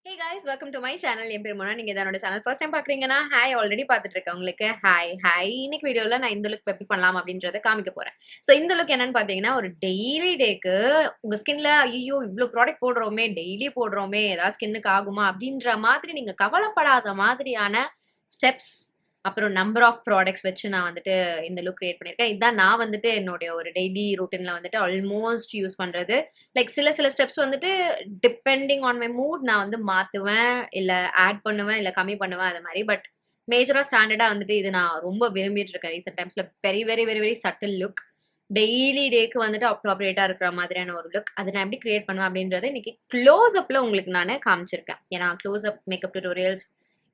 Hey guys, welcome to my channel. என் பேர் மோனா. நீங்க என்னோட சேனல் ஃபர்ஸ்ட் டைம் பாக்குறீங்கன்னா ஹாய் ஆல்ரெடி பார்த்துட்டு இருக்கவங்களுக்கு ஹாய். இன்னைக்கு வீடியோல நான் இந்த லுக் எப்படி பண்ணலாம் அப்படின்றத காமிக்க போறேன். ஸோ இந்த லுக் என்னன்னு பாத்தீங்கன்னா ஒரு டெய்லி டேக்கு உங்க ஸ்கின்ல ஐயோ இவ்ளோ ப்ராடக்ட் போடுறோமே, டெய்லி போடுறோமே, ஏதாவது ஸ்கின்னுக்கு ஆகுமா அப்படின்ற மாதிரி நீங்க கவலைப்படாத மாதிரியான ஸ்டெப்ஸ் அப்புறம் நம்பர் ஆஃப் ப்ராடக்ட்ஸ் வச்சு நான் வந்துட்டு இந்த லுக் கிரியேட் பண்ணியிருக்கேன். இதான் நான் வந்துட்டு என்னுடைய ஒரு டெய்லி ரூட்டீன்ல வந்துட்டு ஆல்மோஸ்ட் யூஸ் பண்றது. லைக் சில ஸ்டெப்ஸ் வந்துட்டு டிபெண்டிங் ஆன் மை மூட் நான் வந்து மாத்துவேன், இல்ல ஆட் பண்ணுவேன், இல்ல கம்மி பண்ணுவேன் அது மாதிரி. பட் மேஜரா ஸ்டாண்டர்டா வந்துட்டு இது நான் ரொம்ப விரும்பிட்டு இருக்கேன் ரீசெண்ட் டைம்ஸ்ல. Very subtle look. டெய்லி டேக்கு வந்துட்டு அப்ராப்ரியேட்டா இருக்கிற மாதிரியான ஒரு லுக். அதை நான் எப்படி கிரியேட் பண்ணுவேன் அப்படின்றத இன்னைக்கு க்ளோஸ் அப்ல உங்களுக்கு நான் காமிச்சிருக்கேன். ஏன்னா க்ளோஸ் அப் மேக்கப் டியூட்டோரியல்ஸ்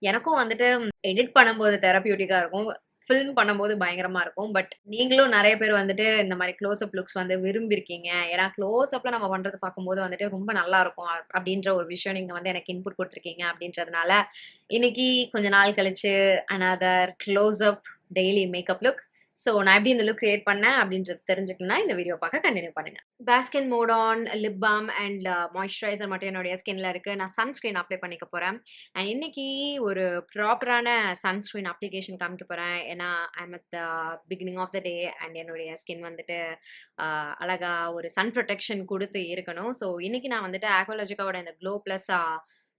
எனக்கும் வந்துட்டு எடிட் பண்ணும்போது தெரபியூட்டிக்கா இருக்கும், ஃபில்ம் பண்ணும்போது பயங்கரமா இருக்கும். பட் நீங்களும் நிறைய பேர் வந்துட்டு இந்த மாதிரி க்ளோஸ் அப் லுக்ஸ் வந்து விரும்பியிருக்கீங்க. ஏன்னா க்ளோஸ் அப்ல நம்ம பண்றது பார்க்கும்போது வந்துட்டு ரொம்ப நல்லா இருக்கும் அப்படின்ற ஒரு விஷயம் நீங்க வந்து எனக்கு இன்புட் கொடுத்துருக்கீங்க. அப்படின்றதுனால இன்னைக்கு கொஞ்ச நாள் கழிச்சு another close up daily makeup look. So நான் எப்படி இந்த லுக் கிரியேட் பண்ணேன் அப்படின்றது தெரிஞ்சுக்கணும்னா இந்த வீடியோ பார்க்க கண்டினியூ பண்ணுங்க. பேஸ்கின் mode on, lip balm and moisturiser மட்டும் என்னுடைய ஸ்கின்ல இருக்கு. நான் சன்ஸ்கிரீன் அப்ளை பண்ணிக்க போறேன். அண்ட் இன்னைக்கு ஒரு ப்ராப்பரான சன்ஸ்கிரீன் அப்ளிகேஷன் காமிக்க போறேன். ஏன்னா I'm at the beginning of the day and என்னுடைய ஸ்கின் வந்துட்டு அழகா ஒரு சன் ப்ரொடெக்ஷன் கொடுத்து இருக்கணும். ஸோ இன்னைக்கு நான் வந்துட்டு ஆக்வாலஜிக்காவோட இந்த க்ளோ பிளஸ்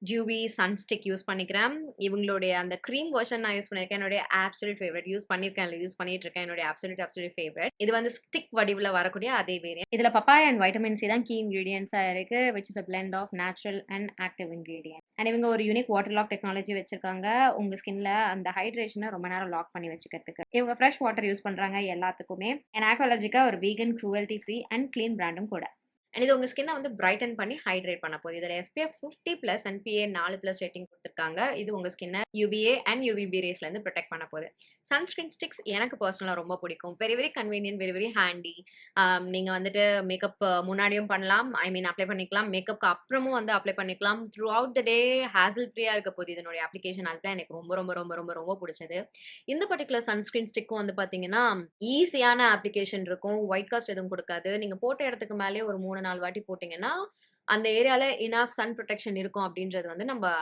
டியூவி சன்ஸ்டிக் யூஸ் பண்ணிக்கிறேன். இவங்களுடைய அந்த க்ரீம் வெர்ஷன் நான் யூஸ் பண்ணியிருக்கேன். என்னுடைய ஆப்சல்யூட் ஃபேவரட். யூஸ் பண்ணியிருக்கேன், இல்லை யூஸ் பண்ணிட்டு இருக்கேன். என்னுடைய ஆப்சல்யூட் ஃபேவரட். இது வந்து ஸ்டிக் வடிவில் வரக்கூடிய அதே வேரியன்ட். இதுல பப்பாயா அண்ட் வைட்டமின் சி தான் கீ இன்கிரீடியன்ஸா இருக்கு, which is a blend of natural and active ingredient. And இவங்க ஒரு யூனிக் வாட்டர் லாக் டெக்னாலஜி வச்சிருக்காங்க, உங்க ஸ்கின்ல அந்த ஹைட்ரேஷனை ரொம்ப நேரம் லாக் பண்ணி வச்சுக்கிறதுக்கு. இவங்க ஃப்ரெஷ் வாட்டர் யூஸ் பண்றாங்க எல்லாத்துக்குமே. அண்ட் ஆக்வாலஜிக்கா ஒரு vegan, cruelty free and clean பிராண்டும் கூட. அண்ட் இது உங்க ஸ்கின்னை வந்து பிரைட்டன் பண்ணி ஹைட்ரேட் பண்ண போகுது. இதில் SPF 50+ அண்ட் PA 4+ ரேட்டிங் கொடுத்துருக்காங்க. இது உங்க ஸ்கின்னை UVA அண்ட் UVB ரேஸ்ல இருந்து ப்ரொடெக்ட் பண்ண போகுது. சன்ஸ்கிரீன் ஸ்டிக்ஸ் எனக்கு பர்சனலாக ரொம்ப பிடிக்கும். Very convenient, very handy. நீங்க வந்துட்டு மேக்கப் முன்னாடியும் பண்ணலாம், ஐ மீன் அப்ளை பண்ணிக்கலாம், மேக்கப்க்கு அப்புறமும் வந்து அப்ளை பண்ணிக்கலாம். Through out the day hazel ஃப்ரீயா இருக்க போகுது இதனுடைய அப்ளிகேஷன். அதுதான் எனக்கு ரொம்ப பிடிச்சது. இந்த பர்டிகுலர் சன்ஸ்கிரீன் ஸ்டிக்கும் வந்து பாத்தீங்கன்னா ஈஸியான அப்ளிகேஷன் இருக்கும், ஒயிட் காஸ்ட் எதுவும் கொடுக்காது. நீங்க போட்ட இடத்துக்கு மேலே ஒரு 3-4 வாட்டி போட்டீங்கன்னா அந்த ஏரியால இனஃப் சன் ப்ரொடெக்ஷன் இருக்கும் அப்படின்றது வந்து நம்ம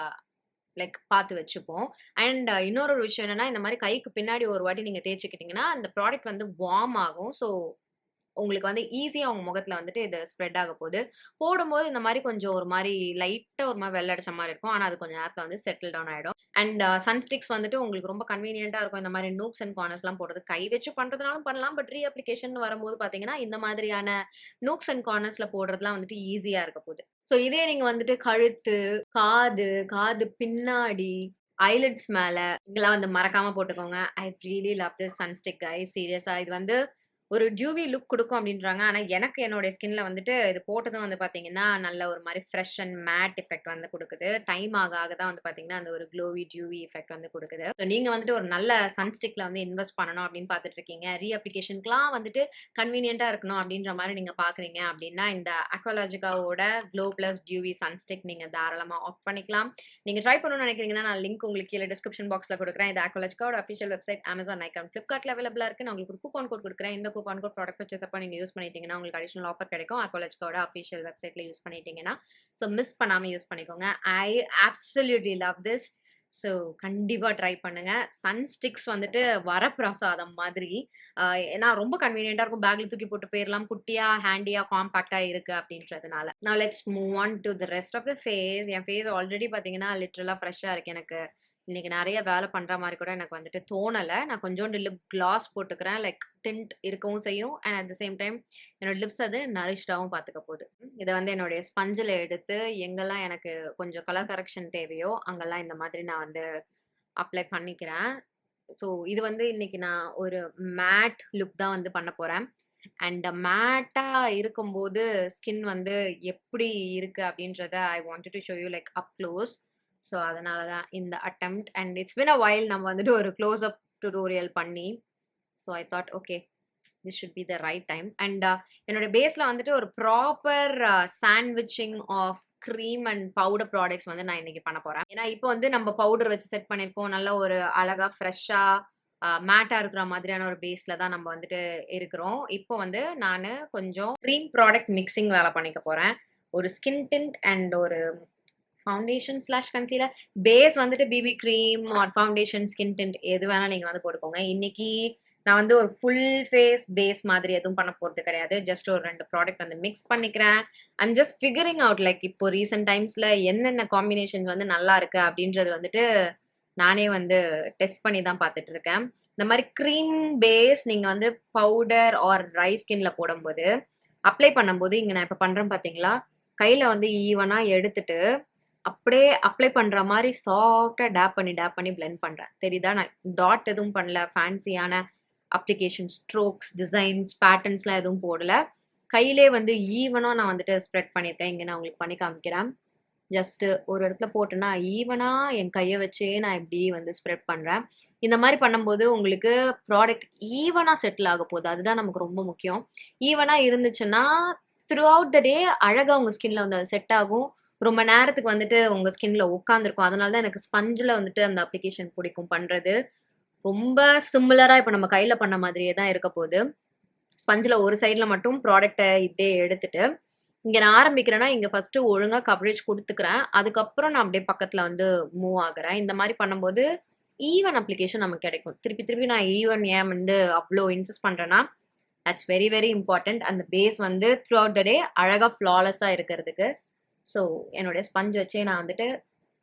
லைக் பார்த்து வச்சுப்போம். அண்ட் இன்னொரு விஷயம் என்னன்னா, இந்த மாதிரி கைக்கு பின்னாடி ஒரு வாட்டி நீங்க தேய்ச்சிக்கிட்டீங்கன்னா அந்த ப்ராடக்ட் வந்து வார்ம் ஆகும். ஸோ உங்களுக்கு வந்து ஈஸியா உங்க முகத்துல வந்துட்டு இது ஸ்ப்ரெட் ஆக போகுது. போடும்போது இந்த மாதிரி கொஞ்சம் ஒரு மாதிரி லைட்டா ஒரு மாதிரி வெள்ளை அடிச்ச மாதிரி இருக்கும். ஆனா அது கொஞ்சம் நேரத்துல வந்து செட்டில் டவுன் ஆயிடும். அண்ட் சன்ஸ்டிக்ஸ் வந்துட்டு உங்களுக்கு ரொம்ப கன்வீனியன்ட்டா இருக்கும். இந்த மாதிரி நூக்ஸ் அண்ட் கார்னர்ஸ்லாம் போடுறது கை வச்சு பண்றதுனாலும் பண்ணலாம். பட் ரீ அப்ளிகேஷன் வரும்போது பாத்தீங்கன்னா இந்த மாதிரியான நூக்ஸ் அண்ட் கார்னர்ஸ்ல போடுறதுலாம் வந்துட்டு ஈஸியா இருக்க போகுது. ஸோ இதே நீங்க வந்துட்டு கழுத்து, காது பின்னாடி, ஐலிட்ஸ் மேல இதெல்லாம் வந்து மறக்காம போட்டுக்கோங்க. I really love this sunstick guys. சீரியஸா இது வந்து ஒரு டியூவி லுக் குடுக்கும் அப்படின்றாங்க. ஆனா எனக்கு என்னுடைய ஸ்கின்ல வந்துட்டு இது போட்டதும் வந்து பாத்தீங்கன்னா நல்ல ஒரு மாதிரி ஃப்ரெஷ் அண்ட் மேட் எஃபெக்ட் வந்து கொடுக்குது. டைம் ஆக தான் வந்து பாத்தீங்கன்னா அந்த ஒரு க்ளோவி டியூவி எஃபெக்ட் வந்து கொடுக்குது. ஸோ நீங்க வந்துட்டு ஒரு நல்ல சன்ஸ்டிக்ல வந்து இன்வெஸ்ட் பண்ணணும் அப்படின்னு பார்த்துட்டு இருக்கீங்க, ரீ அப்ளிகேஷனுக்குலாம் வந்துட்டு கன்வீனியன்ட்டா இருக்கணும் அப்படின்ற மாதிரி நீங்க பாக்குறீங்க அப்படின்னா இந்த அக்வாலாஜிகாவோட க்ளோ பிளஸ் டியூவி சன்ஸ்டிக் நீங்க தாராளமா ஆஃப் பண்ணிக்கலாம். நீங்க ட்ரை பண்ணணும்னு நினைக்கிறீங்கன்னா நான் லிங்க் உங்களுக்கு கீழே டிஸ்கிரிப்ஷன் பாக்ஸ்ல கொடுக்குறேன். இது அக்வாலாஜிகாவோட அஃபிஷியல் வெப்சைட், அமேசான், நைக்கான், ஃபிளிப்கார்ட்ல அவைலபிளா இருக்கு. நான் உங்களுக்கு ஒரு கூப்பன் கோட் கொடுக்குறேன். இந்த கூப்பன் கோட் ப்ராடக்ட் பர்ச்சேஸ் அப்ப நீங்க யூஸ் பண்ணிட்டீங்கன்னா உங்களுக்கு அடிஷனல் ஆஃபர் கிடைக்கும். அக்வாலாஜிகாவோட அஃபிஷியல் வெப்சைட்ல யூஸ் பண்ணிட்டீங்கன்னா. ஸோ மிஸ் பண்ணாம யூஸ் பண்ணிக்கோங்க. I absolutely love this. So கண்டிப்பா ட்ரை பண்ணுங்க. சன்ஸ்டிக்ஸ் வந்துட்டு வரப்பிரசாதம் மாதிரி. ஏன்னா ரொம்ப கன்வீனியன்ட்டா இருக்கும். பேக்ல தூக்கி போட்டு போயிரலாம். குட்டியா, ஹேண்டியா, காம்பாக்ட்டா இருக்கு அப்படின்றதுனால. Now let's move on to the rest of the face. என் ஃபேஸ் ஆல்ரெடி பாத்தீங்கன்னா லிட்டரலா ஃப்ரெஷ்ஷா இருக்கு. எனக்கு இன்னைக்கு நிறைய வேலை பண்ற மாதிரி கூட எனக்கு வந்துட்டு தோணல. நான் கொஞ்சோண்டு லிப் கிளாஸ் போட்டுக்கிறேன். லைக் டிண்ட் இருக்கவும் செய்யும். And at the same time என்னோட லிப்ஸ் அது நரிஷ்டாவும் பார்த்துக்க போகுது. இதை வந்து என்னுடைய ஸ்பஞ்சில் எடுத்து எங்கெல்லாம் எனக்கு கொஞ்சம் கலர் கரெக்ஷன் தேவையோ அங்கெல்லாம் இந்த மாதிரி நான் வந்து அப்ளை பண்ணிக்கிறேன். ஸோ இது வந்து இன்னைக்கு நான் ஒரு மேட் லுக் தான் வந்து பண்ண போறேன். அண்ட் மேட்டா இருக்கும்போது ஸ்கின் வந்து எப்படி இருக்கு அப்படின்றத I wanted to show you like up close. So அதனால தான் இந்த attempt. And it's been a while நம்ம வந்துட்டு ஒரு க்ளோஸ் அப் டுட்டோரியல் பண்ணி. So I thought okay this should be the right time. And என்னோட பேஸ்ல வந்துட்டு ஒரு proper sandwiching of cream and powder products வந்து நான் இன்னைக்கு பண்ண போறேன். ஏன்னா இப்போ வந்து நம்ம பவுடர் வச்சு செட் பண்ணியிருக்கோம். நல்ல ஒரு அழகா ஃப்ரெஷ்ஷா மேட்டா இருக்கிற மாதிரியான ஒரு பேஸ்ல தான் நம்ம வந்துட்டு இருக்கிறோம். இப்போ வந்து நான் கொஞ்சம் க்ரீம் ப்ராடக்ட் மிக்சிங் வேலை பண்ணிக்க போறேன். ஒரு ஸ்கின் டிண்ட் அண்ட் ஒரு ஃபவுண்டேஷன் ஸ்லாஷ் கன்சீலர். பேஸ் வந்துட்டு BB cream or foundation, skin tint எது வேணா நீங்க வந்து போட்டுக்கோங்க. இன்னைக்கு நான் வந்து ஒரு ஃபுல் ஃபேஸ் பேஸ் மாதிரி எதுவும் பண்ண போறது கிடையாது. ஜஸ்ட் ஒரு 2 ப்ராடக்ட் வந்து மிக்ஸ் பண்ணிக்கிறேன். I'm just figuring out like இப்போ ரீசென்ட் டைம்ஸ்ல என்னென்ன காம்பினேஷன்ஸ் வந்து நல்லா இருக்கு அப்படின்றது வந்துட்டு நானே வந்து டெஸ்ட் பண்ணி தான் பார்த்துட்டு இருக்கேன். இந்த மாதிரி க்ரீம் பேஸ் நீங்க வந்து பவுடர் ஆர் ட்ரை ஸ்கின்ல போடும்போது அப்ளை பண்ணும்போது இங்க நான் இப்ப பண்றேன் பாத்தீங்களா? கையில வந்து ஈவனா எடுத்துட்டு அப்படியே அப்ளை பண்ற மாரி சாஃப்ட்டா டேப் பண்ணி பிளெண்ட் பண்றேன். தெரியுதா? நான் டாட் எதுவும் பண்ணல. ஃபேன்சியான அப்ளிகேஷன், ஸ்ட்ரோக்ஸ், டிசைன்ஸ், பேட்டர்ன்ஸ்லாம் எதுவும் போடல. கையிலே வந்து ஈவனா நான் வந்துட்டு ஸ்ப்ரெட் பண்ணியிருக்கேன். இங்க நான் உங்களுக்கு பண்ணி காமிக்கிறேன். ஜஸ்ட் ஒரு இடத்துல போட்டேன்னா ஈவனா என் கைய வச்சே நான் இப்படி வந்து ஸ்ப்ரெட் பண்றேன். இந்த மாரி பண்ணும்போது உங்களுக்கு ப்ராடக்ட் ஈவனா செட்டில் ஆக போகுது. அதுதான் நமக்கு ரொம்ப முக்கியம். ஈவனா இருந்துச்சுன்னா, த்ரூ அவுட் த டே அழகா உங்க ஸ்கின்ல வந்து அது செட் ஆகும். ரொம்ப நேரத்துக்கு வந்துட்டு உங்க ஸ்கின்ல உட்கார்ந்திருக்கும். அதனால தான் எனக்கு ஸ்பஞ்சுல வந்துட்டு அந்த அப்ளிகேஷன் பிடிக்கும் பண்றது. ரொம்ப சிமிலரா இப்ப நம்ம கையில பண்ண மாதிரியே தான் இருக்க போது. ஸ்பஞ்சுல ஒரு சைடுல மட்டும் ப்ராடக்ட்ட இப்படியே எடுத்துட்டு, இங்க நான் ஆரம்பிக்கிறேன்னா, இங்க ஃபர்ஸ்ட்டு ஒழுங்கா கவரேஜ் குடுத்துக்கிறேன். அதுக்கப்புறம் நான் அப்படியே பக்கத்துல வந்து மூவ் ஆகுறேன். இந்த மாரி பண்ணும்போது, ஈவன் அப்ளிகேஷன் நமக்கு கிடைக்கும். திருப்பி திருப்பி நான் ஈவன் ஏன் வந்து அவ்ளோ இன்சிஸ்ட் பண்றேன்னா, தட்ஸ் வெரி வெரி இம்பார்ட்டன்ட். அந்த பேஸ் வந்து த்ரூ அவுட் த டே அழகா ஃப்ளாலெஸ்ஸா இருக்கிறதுக்கு. ஸோ, என்னுடைய ஸ்பஞ்ச் வச்சே நான் வந்துட்டு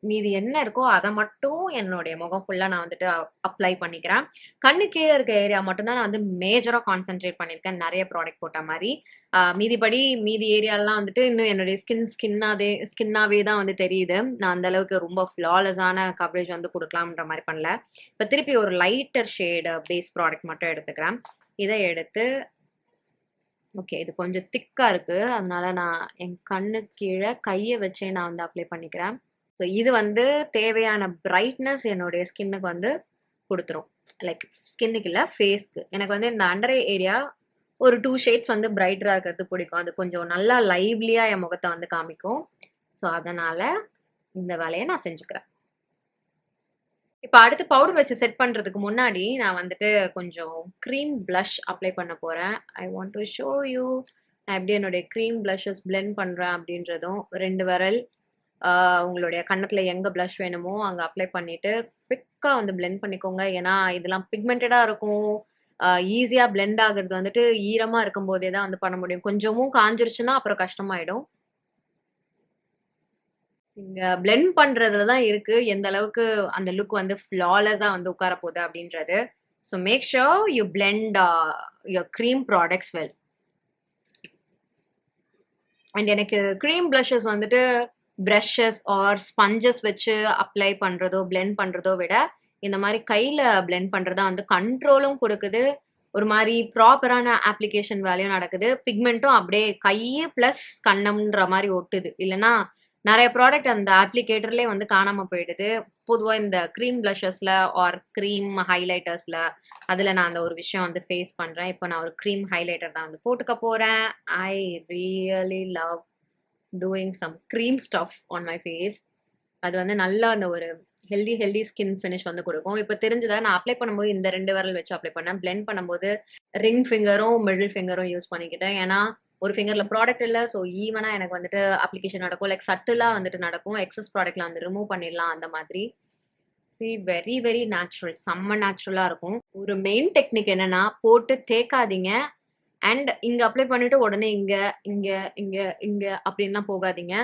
மீதி என்ன இருக்கோ அத மட்டும் என்னுடைய முகம் ஃபுல்லா நான் வந்துட்டு அப்ளை பண்ணிக்கிறேன். கண்ணு கீழ இருக்க ஏரியா மட்டும் தான் நான் வந்து மேஜரா கான்சன்ட்ரேட் பண்ணியிருக்கேன். நெறைய ப்ராடக்ட் போட்ட மாரி. மீதிபடி மீதி ஏரியாலாம் வந்துட்டு இன்னும் என்னுடைய ஸ்கின்னாவே தான் வந்து தெரியுது. நான் அந்த அளவுக்கு ரொம்ப ஃப்ளாலெஸ்ஸான கவரேஜ் வந்து குடுக்கலாம்ன்ற மாரி பண்ணல. இப்ப திருப்பி ஒரு லைட்டர் ஷேட் பேஸ் ப்ராடக்ட் மட்டும் எடுத்துக்கிறேன். இத எடுத்து ஓகே. இது கொஞ்சம் திக்கா இருக்கு. அதனால நான் என் கண்ணுக்கு கீழ கைய வச்சே நான் வந்து அப்ளை பண்ணிக்கிறேன். ஸோ இது வந்து தேவையான பிரைட்னஸ் என்னுடைய ஸ்கின்னுக்கு வந்து குடுத்துரும். லைக் ஸ்கின்னுக்கு இல்ல, ஃபேஸ்க்கு. எனக்கு வந்து இந்த அண்டர் ஐ ஏரியா ஒரு 2 ஷேட்ஸ் வந்து பிரைட்டரா இருக்கிறது பிடிக்கும். அது கொஞ்சம் நல்லா லைவ்லியா என் முகத்த வந்து காமிக்கும். ஸோ அதனால இந்த வேலைய நான் செஞ்சுக்கிறேன். இப்ப அடுத்து பவுடர் வச்சு செட் பண்றதுக்கு முன்னாடி, நான் வந்துட்டு கொஞ்சம் கிரீம் ப்ளஷ் அப்ளை பண்ண போறேன். I want to show you நான் எப்படி என்னுடைய கிரீம் ப்ளஷஸ் பிளெண்ட் பண்றேன் அப்படின்றதும் 2 விரல் ஆ உங்களுடைய கன்னத்துல எங்க ப்ளஷ் வேணுமோ அங்க அப்ளை பண்ணிட்டு, குயிக்கா வந்து பிளெண்ட் பண்ணிக்கோங்க. ஏன்னா, இதெல்லாம் பிக்மென்டடா இருக்கும். ஈஸியா பிளெண்ட் ஆகுறது வந்துட்டு ஈரமா இருக்கும்போதே தான் வந்து பண்ண முடியும். கொஞ்சமும் காய்ஞ்சிருச்சுன்னா அப்புறம் கஷ்டமாயிடும். நீங்க பிளெண்ட் பண்றதுல தான் இருக்கு. எந்த அளவுக்கு அந்த லுக் வந்து ஃப்ளாலெஸ்ஸா வந்து உட்கார போகுது அப்படின்றது. So make sure you blend your cream products well. And எனக்கு கிரீம் ப்ளஷஸ் வந்துட்டு பிரஷஸ் ஆர் ஸ்பஞ்சஸ் வச்சு அப்ளை பண்றதோ, பிளெண்ட் பண்றதோ விட, இந்த மாரி கையில பிளெண்ட் பண்றது தான் வந்து கண்ட்ரோலும் குடுக்குது. ஒரு மாரி ப்ராப்பரான அப்ளிகேஷன் வேலையும் நடக்குது. பிக்மெண்ட்டும் அப்படியே கை பிளஸ் கன்னம்ன்ற மாரி ஒட்டுது. இல்லன்னா, நெறைய ப்ராடக்ட் அந்த அப்ளிகேட்டர்லயே வந்து காணாம போயிடுது. பொதுவா இந்த கிரீம் ப்ளஷஸ்ல ஆர் கிரீம் ஹைலைட்டர்ஸ்ல அதுல நான் அந்த ஒரு விஷயம் வந்து ஃபேஸ் பண்றேன். இப்ப நான் ஒரு கிரீம் ஹைலைட்டர் தான் வந்து போட்டுக்க போறேன். I really love doing some cream stuff on my face. அது வந்து நல்லா அந்த ஒரு ஹெல்தி ஸ்கின் ஃபினிஷ் வந்து குடுக்கும். இப்ப தெரிஞ்சுதா நான் அப்ளை பண்ணும்போது இந்த 2 விரல் வச்சு அப்ளை பண்ணேன். பிளெண்ட் பண்ணும்போது ரிங் ஃபிங்கரும், மிடில் ஃபிங்கரும் யூஸ் பண்ணிக்கிட்டேன். ஏன்னா, ஒரு ஃபிங்கர்ல ப்ராடக்ட் இல்ல. ஸோ ஈவனா எனக்கு வந்துட்டு அப்ளிகேஷன் நடக்கும். லைக் சட்டிலா வந்துட்டு நடக்கும். எக்ஸஸ் ப்ராடக்ட்ல வந்து ரிமூவ் பண்ணிடலாம் அந்த மாதிரி. Very very natural. செம்ம நேச்சுரலா இருக்கும். ஒரு மெயின் டெக்னிக் என்னன்னா, போட்டு தேய்க்காதீங்க. அண்ட் இங்க அப்ளை பண்ணிட்டு உடனே இங்க, இங்க, இங்க, இங்க அப்டின்லாம் போகாதீங்க.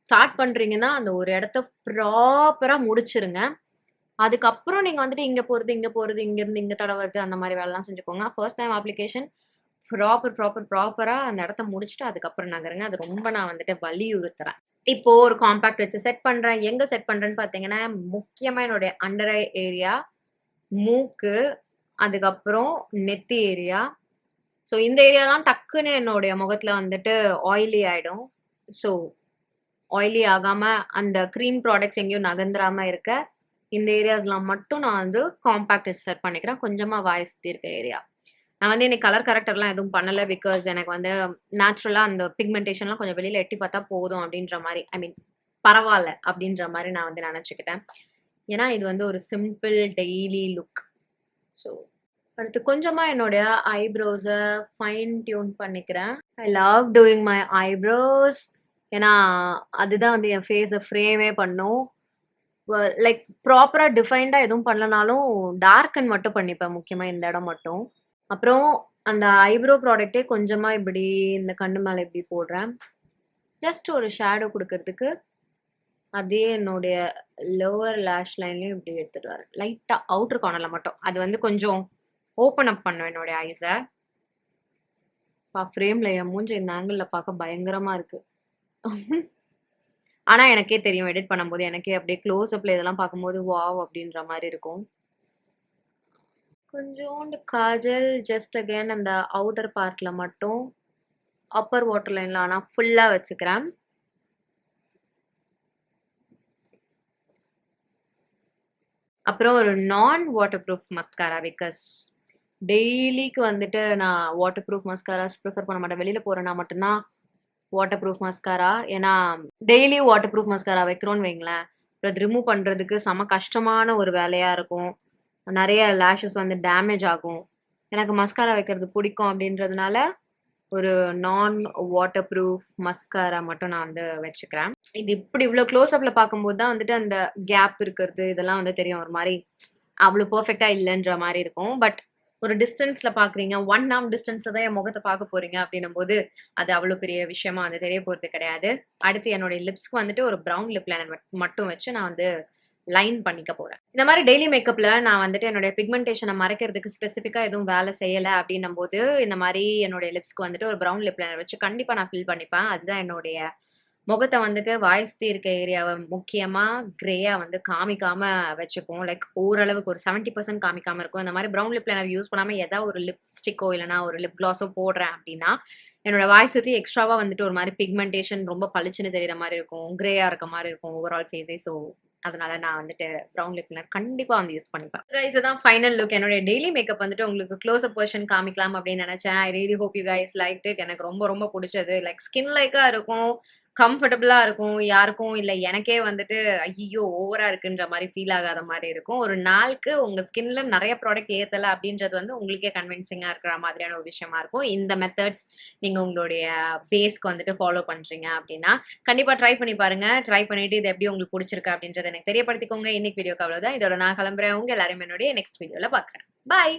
ஸ்டார்ட் பண்றீங்கன்னா, அந்த ஒரு இடத்த ப்ராப்பரா முடிச்சிருங்க. அதுக்கப்புறம் நீங்க வந்துட்டு இங்க போறது, இங்கருந்து இங்க தடவறது அந்த மாரி வேலைலாம் செஞ்சுக்கோங்க. ஃபர்ஸ்ட் டைம் அப்ளிகேஷன் ப்ராப்பரா அந்த இடத்த முடிச்சுட்டு அதுக்கப்புறம் நகருங்க. அது ரொம்ப நான் வந்துட்டு வலியுறுத்துறேன். இப்போ ஒரு காம்பேக்ட் வச்சு செட் பண்றேன். எங்க செட் பண்றேன்னு பார்த்தீங்கன்னா, முக்கியமா என்னுடைய அண்டர் ஐ ஏரியா, மூக்கு, அதுக்கப்புறம் நெத்தி ஏரியா. ஸோ இந்த ஏரியாலாம் டக்குன்னு என்னுடைய முகத்துல வந்துட்டு ஆயிலி ஆயிடும். ஸோ ஆயிலி ஆகாம அந்த கிரீம் ப்ராடக்ட்ஸ் எங்கேயும் நகர்ந்துராம இருக்க, இந்த ஏரியாஸ்லாம் மட்டும் நான் வந்து காம்பேக்ட் வச்சு செட் பண்ணிக்கிறேன். கொஞ்சமா வாய சுத்தி இருக்க ஏரியா. நான் வந்து இன்னைக்கு கலர் கரெக்டர்லாம் எதுவும் பண்ணல. பிகாஸ் எனக்கு வந்து நேச்சுரலா அந்த பிக்மென்டேஷன்லாம் கொஞ்சம் வெளியில எட்டி பார்த்தா போதும் அப்படின்ற மாரி. ஐ மீன் பரவால்ல அப்படின்ற மாரி நான் வந்து நெனச்சுக்கிட்டேன். ஏன்னா இது வந்து ஒரு சிம்பிள் டெய்லி லுக். ஸோ அடுத்து கொஞ்சமா என்னுடைய ஐப்ரோஸ ஃபைன் டியூன் பண்ணிக்கிறேன். I love doing my eyebrows. ஏன்னா, அதுதான் வந்து என் ஃபேஸ ஃப்ரேமே பண்ணும். லைக் ப்ராப்பரா டிஃபைன்டா எதுவும் பண்ணலனாலும், டார்க்கன் மட்டும் பண்ணிப்பேன் முக்கியமா இந்த இடம் மட்டும். அப்புறம் அந்த ஐப்ரோ ப்ராடக்ட்டே கொஞ்சமா இப்படி இந்த கண்ணு மேல இப்படி போடுறேன். ஜஸ்ட் ஒரு ஷேடோ குடுக்கறதுக்கு, அதே என்னுடைய லோவர் லேஷ் லைன்லயும் இப்படி எடுத்துட்டு வரேன். லைட்டா அவுட்டர் கார்னர்ல மட்டும். அது வந்து கொஞ்சம் ஓப்பன் அப் பண்ணும் என்னுடைய ஐஸ. ஃப்ரேம்ல என் மூஞ்ச இந்த ஆங்கிள்ல பார்க்க பயங்கரமா இருக்கு. ஆனா எனக்கே தெரியும் எடிட் பண்ணும்போது, எனக்கே அப்படியே க்ளோஸ் அப்ல இதெல்லாம் பார்க்கும்போது, வாவ்! அப்படின்ற மாரி இருக்கும். கொஞ்சோண்டு காஜல் ஜஸ்ட் அகைன் அந்த அவுட்டர் பார்ட்ல மட்டும், அப்பர் வாட்டர் லைன்ல ஆனா ஃபுல்லா வச்சுக்கிறேன். அப்புறம் ஒரு நான் வாட்டர் ப்ரூஃப் மஸ்காரா பிகாஸ் டெய்லிக்கு வந்துட்டு நான் வாட்டர் ப்ரூஃப் மஸ்காராஸ் ப்ரிஃபர் பண்ண மாட்டேன். வெளியில போறேன்னா மட்டும் தான் வாட்டர் ப்ரூஃப் மஸ்காரா. ஏன்னா, டெய்லி வாட்டர் ப்ரூஃப் மஸ்காரா வைக்கிறோம்னு வைங்களேன், அப்புறம் அது ரிமூவ் பண்றதுக்கு செம கஷ்டமான ஒரு வேலையா இருக்கும். நெறைய லேஷஸ் வந்து டேமேஜ் ஆகும். எனக்கு மஸ்காரா வைக்கிறது பிடிக்கும் அப்படின்றதுனால, ஒரு நான் வாட்டர் ப்ரூஃப் மஸ்காரா மட்டும் நான் வந்து வச்சுக்கிறேன். இது இப்படி இவ்ளோ க்ளோஸ் அப்ல பார்க்கும்போது தான் வந்துட்டு அந்த கேப் இருக்கிறது, இதெல்லாம் வந்து தெரியும். ஒரு மாரி அவ்ளோ பெர்ஃபெக்ட்டா இல்லன்ற மாரி இருக்கும். பட் ஒரு டிஸ்டன்ஸ்ல பார்க்குறீங்க. 1 ஆர்ம் டிஸ்டன்ஸ்ல தான் என் முகத்த பார்க்க போறீங்க அப்டின்னும்போது, அது அவ்ளோ பெரிய விஷயமா வந்து தெரிய போறது கிடையாது. அடுத்து என்னுடைய லிப்ஸ்க்கு வந்துட்டு ஒரு ப்ரவுன் லிப் லைனர் மட்டும் வச்சு நான் வந்து லைன் பண்ணிக்க போறேன். இந்த மாரி டெய்லி மேக்கப்ல நான் வந்துட்டு என்னுடைய பிக்மென்டேஷன மறைக்கிறதுக்கு ஸ்பெசிஃபிக்கா எதுவும் வேல செய்யல அப்டின்னும்போது, இந்த மாரி என்னுடைய லிப்ஸ்க்கு வந்துட்டு ஒரு ப்ரவுன் லிப் லைனர் வச்சு கண்டிப்பா நான் ஃபில் பண்ணிப்பேன். அதுதான் என்னுடைய முகத்த வந்துட்டு வாய் சுத்தி இருக்க ஏரியாவ முக்கியமா கிரேயா வந்து காமிக்காம வச்சுக்கும். லைக் ஓரளவுக்கு ஒரு 70% காமிக்காம இருக்கும். இந்த மாரி ப்ரவுன் லிப் லைனர் யூஸ் பண்ணாம ஏதாவது ஒரு லிப்ஸ்டிக்கோ இல்லன்னா ஒரு லிப் கிளாஸோ போடுறேன் அப்டின்னா, என்னோட வாய் சுத்தி எக்ஸ்ட்ராவா வந்துட்டு ஒரு மாரி பிக்மென்டேஷன் ரொம்ப பளிச்சுன்னு தெரியிற மாரி இருக்கும். கிரேயா இருக்க மாரி இருக்கும் ஓவரால் ஃபேஸே. ஸோ, அதனால நான் வந்துட்டு ப்ரவுன் லிப் லைனர் கண்டிப்பா வந்து யூஸ் பண்ணிப்பேன். கைஸ் இதான் ஃபைனல் லுக். என்னுடைய டெய்லி மேக்கப் வந்துட்டு உங்களுக்கு க்ளோஸ் அப் வெர்ஷன் காமிக்கலாம் அப்டின்னு நெனச்சேன். I really hope you guys liked it. எனக்கு ரொம்ப ரொம்ப புடிச்சது. லைக் ஸ்கின் லைக்கா இருக்கும். கம்ஃபர்டபுளா இருக்கும். யாருக்கும் இல்ல எனக்கே வந்துட்டு ஐய்யய்யோ! ஓவரா இருக்குன்ற மாரி ஃபீல் ஆகாத மாரி இருக்கும். ஒரு நாளுக்கு உங்க ஸ்கின்ல நெறைய ப்ராடக்ட் ஏத்தல அப்டின்றது வந்து உங்களுக்கே கன்வின்சிங்கா இருக்கிற மாதிரியான ஒரு விஷயமா இருக்கும். இந்த மெத்தட்ஸ் நீங்க உங்களுடைய பேஸ்க்கு வந்துட்டு ஃபாலோ பண்றீங்க அப்டின்னா, கண்டிப்பா ட்ரை பண்ணி பாருங்க. ட்ரை பண்ணிட்டு இது எப்டி உங்களுக்கு புடிச்சிருக்கு அப்டின்றத எனக்கு தெரியப்படுத்திக்கோங்க. இன்னைக்கு வீடியோக்கு அவ்வளவுதான். இதோட நான் கிளம்புறேன். உங்க எல்லாரையும் என்னுடைய நெக்ஸ்ட் வீடியோல பார்க்குறேன். பாய்.